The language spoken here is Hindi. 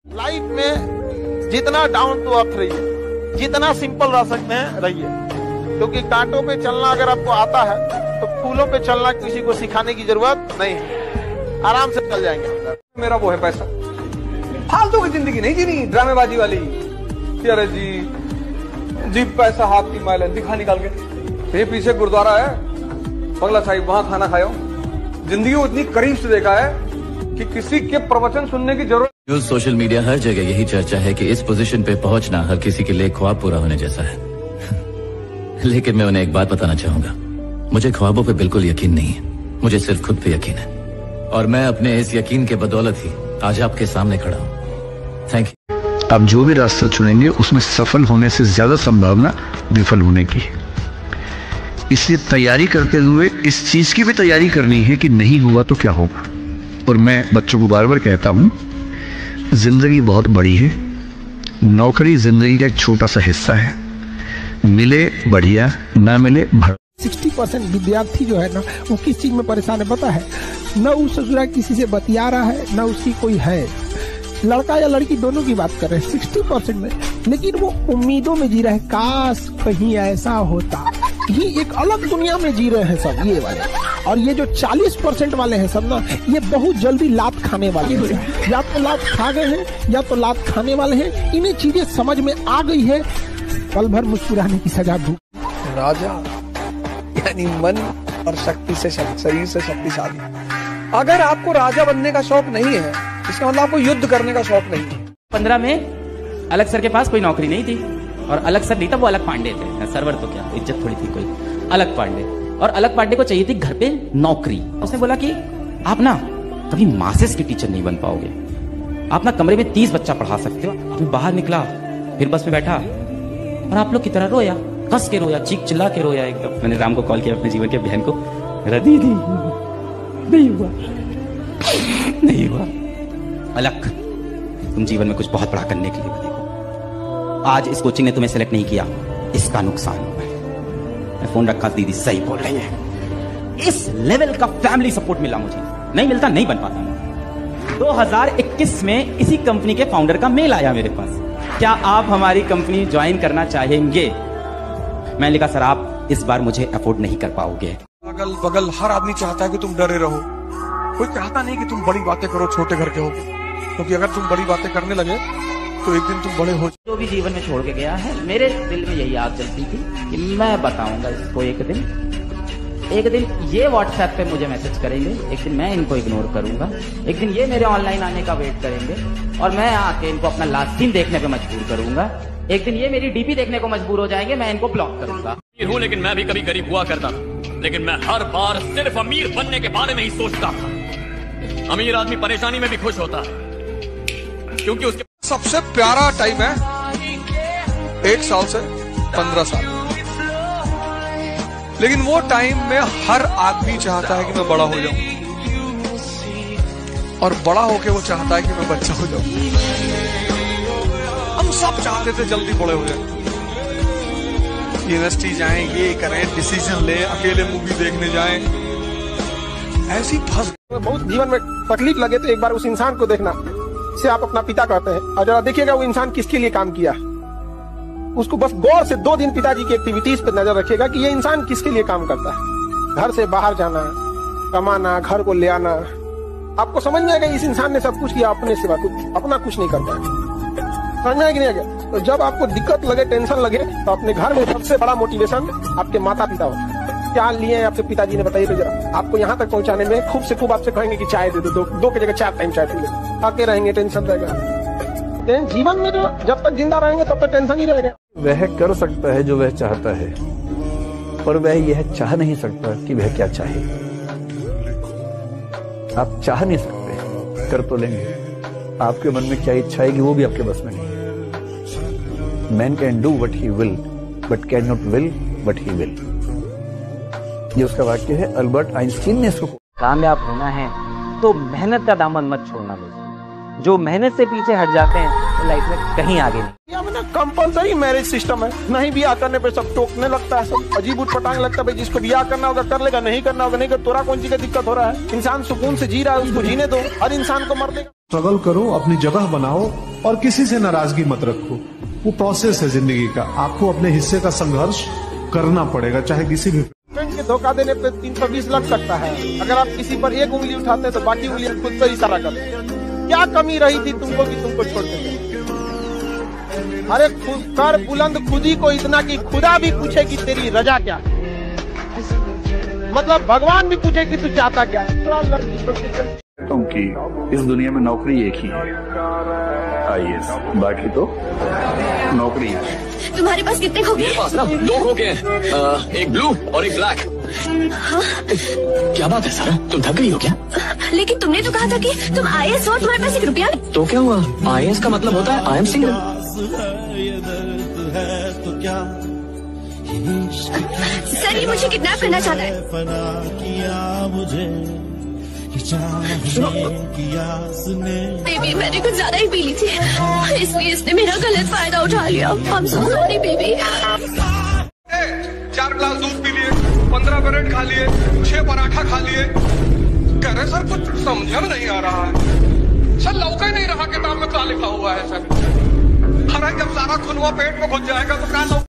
लाइफ में जितना डाउन टू अर्थ रहिए, जितना सिंपल रह सकते हैं रहिए, क्योंकि कांटों पे चलना अगर आपको आता है तो फूलों पे चलना किसी को सिखाने की जरूरत नहीं है, आराम से चल जाएंगे। मेरा वो है पैसा, फालतू की जिंदगी नहीं जीनी ड्रामेबाजी वाली। अरे जी पैसा हाथ की माइल दिखा निकाल के, ये पीछे गुरुद्वारा है बंगला साहिब, वहां खाना खाया हूं। जिंदगी को इतनी करीब से देखा है कि किसी के प्रवचन सुनने की जरूरत। न्यूज, सोशल मीडिया, हर जगह यही चर्चा है कि इस पोजीशन पे पहुंचना हर किसी के लिए ख्वाब पूरा होने जैसा है। लेकिन मैं उन्हें एक बात बताना चाहूंगा, मुझे ख्वाबों पे बिल्कुल यकीन नहीं है, मुझे सिर्फ खुद पे यकीन है, और मैं अपने इस यकीन के बदौलत ही आज आपके सामने खड़ा हूं। Thank you. आप जो भी रास्ता चुनेंगे उसमें सफल होने से ज्यादा संभावना विफल होने की है। इसलिए तैयारी करते हुए इस चीज की भी तैयारी करनी है कि नहीं हुआ तो क्या होगा। और मैं बच्चों को बार बार कहता हूं, जिंदगी बहुत बड़ी है, नौकरी जिंदगी का एक छोटा सा हिस्सा है, मिले बढ़िया, ना मिले भर। 60% विद्यार्थी जो है ना, वो किस चीज में परेशान है पता है? न वो ससुरा किसी से बतिया रहा है, न उसकी कोई है, लड़का या लड़की दोनों की बात कर रहे हैं 60% में, लेकिन वो उम्मीदों में जी रहे हैं, काश कहीं ऐसा होता। ये एक अलग दुनिया में जी रहे हैं सब ये वाले। और ये जो 40% वाले हैं सब ना, ये बहुत जल्दी लात खाने वाले हैं, या तो लात खा गए हैं या तो लात खाने वाले हैं। इन्हें चीजें समझ में आ गई है, पल भर मुस्कुराने की सजा भूख। राजा यानी मन और शक्ति से शरीर से शक्तिशाली। अगर आपको राजा बनने का शौक नहीं है, इसका मतलब आपको युद्ध करने का शौक नहीं है। 15 में अलग सर के पास कोई नौकरी नहीं थी, और अलग सर नहीं था, वो अलग पांडे थे। सरवर तो क्या, इज्जत थोड़ी थी कोई, अलग पांडे। और अलग पांडे को चाहिए थी घर पे नौकरी। उसने बोला कि आप ना कभी मासेस के टीचर नहीं बन पाओगे, आप ना कमरे में 30 बच्चा पढ़ा सकते हो। फिर बाहर निकला, फिर बस में बैठा और आप लोग की तरह रोया, कस के रोया, चीख चिल्ला के रोया एकदम। मैंने राम को कॉल किया, अपने जीवन के बहन को, मेरा दीदी नहीं हुआ, नहीं हुआ। अलग, तुम जीवन में कुछ बहुत बड़ा करने के लिए बने हो। आज इस कोचिंग ने तुम्हें सेलेक्ट नहीं किया, इसका नुकसान हुआ है। मैं फोन रखा, दीदी सही बोल रही है। इस लेवल का फैमिली सपोर्ट मिला मुझे, नहीं मिलता नहीं बन पाता मैं। 2021 में इसी कंपनी के फाउंडर का मेल आया मेरे पास, क्या आप हमारी कंपनी ज्वाइन करना चाहेंगे? मैंने लिखा, सर आप इस बार मुझे अफोर्ड नहीं कर पाओगे। अगल बगल हर आदमी चाहता है कि तुम डरे रहो, कोई चाहता नहीं कि तुम बड़ी बातें करो, छोटे घर के हो, क्योंकि अगर तुम बड़ी बातें करने लगे तो एक दिन तुम बड़े हो। जो भी जीवन में छोड़ के गया है, मेरे दिल में यही आग जलती थी कि मैं बताऊंगा इसको। एक दिन ये व्हाट्सएप पे मुझे मैसेज करेंगे, एक दिन मैं इनको इग्नोर करूंगा, एक दिन ये मेरे ऑनलाइन आने का वेट करेंगे और मैं आके इनको अपना लास्ट सीन देखने पे मजबूर करूंगा, एक दिन ये मेरी डीपी देखने को मजबूर हो जाएंगे, मैं इनको ब्लॉक करूंगा। हूँ, लेकिन मैं भी कभी गरीब हुआ करता था, लेकिन मैं हर बार सिर्फ अमीर बनने के बारे में ही सोचता था। अमीर आदमी परेशानी में भी खुश होता है, क्योंकि उसके सबसे प्यारा टाइम है 1 साल से 15 साल, लेकिन वो टाइम में हर आदमी चाहता है कि मैं बड़ा हो जाऊं, और बड़ा होके वो चाहता है कि मैं बच्चा हो जाऊं। हम सब चाहते थे जल्दी बड़े हो जाए, यूनिवर्सिटी जाएं, ये करें, डिसीजन ले, अकेले मूवी देखने जाएं, ऐसी फंस। बहुत जीवन में तकलीफ लगे तो एक बार उस इंसान को देखना, से आप अपना पिता कहते हैं, और जरा देखिएगा वो इंसान किसके लिए काम किया। उसको बस गौर से 2 दिन पिताजी की एक्टिविटीज पर नजर रखिएगा कि ये इंसान किसके लिए काम करता है। घर से बाहर जाना, कमाना, घर को ले आना, आपको समझ में आएगा इस इंसान ने सब कुछ किया, अपने सिवा अपना कुछ नहीं करता है। समझ में आएगा नहीं आएगा? तो जब आपको दिक्कत लगे, टेंशन लगे, तो अपने घर में सबसे बड़ा मोटिवेशन आपके माता पिता होता है। क्या लिए आपसे पिताजी ने, बताइए तो जरा। आपको यहाँ तक पहुँचाने में खूब से खूब आपसे कहेंगे कि चाय दे दो, 2 की जगह 4 टाइम चाय पी ले, आके रहेंगे, टेंशन रहेगा। जीवन में जो जब तक जिंदा रहेंगे तब तक टेंशन ही रहेगा। वह कर सकता है जो वह चाहता है, पर वह यह चाह नहीं सकता कि वह क्या चाहे। आप चाह नहीं सकते, कर तो लेंगे। आपके मन में क्या इच्छा है कि वो भी आपके बस में नहीं है। Man can do what he will, but can not will what he will. ये उसका वाक्य है। अल्बर्ट आइंस्टीन ने इसको। कामयाब होना है तो मेहनत का दामन मत छोड़ना दोस्तों। जो मेहनत से पीछे हट जाते हैं तो लाइफ में कहीं आगे नहीं। ना कंपलसरी मैरिज सिस्टम है, नहीं ब्याह करने पे सब टोकने लगता है, सब अजीब उठपटांग लगता है। भाई जिसको ब्याह करना होगा कर लेगा, नहीं करना होगा नहीं कर। तोरा कौन सी का दिक्कत हो रहा है? इंसान सुकून से जी रहा है, उसको जीने दो। हर इंसान को मरने स्ट्रगल करो, अपनी जगह बनाओ और किसी से नाराजगी मत रखो। वो प्रोसेस है जिंदगी का, आपको अपने हिस्से का संघर्ष करना पड़ेगा, चाहे किसी भी के धोखा देने पे 320 लग सकता है। अगर आप किसी पर एक उंगली उठाते तो बाकी उंगली खुद पर इशारा करते। क्या कमी रही थी तुमको कि तुमको छोड़ते थे? अरे कर बुलंद खुदी को इतना कि खुदा भी पूछे कि तेरी रजा क्या है, मतलब भगवान भी पूछे कि तू चाहता क्या है। कि इस दुनिया में नौकरी एक ही है, IAS, बाकी तो नौकरी है। तुम्हारे पास कितने खोके? मेरे पास ना 2 खोके हैं, एक ब्लू और एक ब्लैक। हाँ? क्या बात है सारा, तुम थक गई हो क्या? लेकिन तुमने तो कहा था कि तुम IAS हो, तुम्हारे पास 1 रुपया नहीं। तो क्या हुआ? IAS का मतलब होता है आई एम सिंगल। सर, ये मुझे किडनैप करना चाहता है। बेबी, मैंने कुछ ज्यादा ही पी ली थी, इसलिए इसने मेरा गलत फायदा उठा लिया। I'm so sorry, baby. 4 गिलास दूध पी लिए, 15 ब्रेड खा लिए, 6 पराठा खा लिए। कह रहे सर कुछ समझ में नहीं आ रहा है सर, लौका नहीं रहा किताब में क्या लिखा हुआ है सर। अरे जब सारा खुनवा पेट में घुस जाएगा तो क्या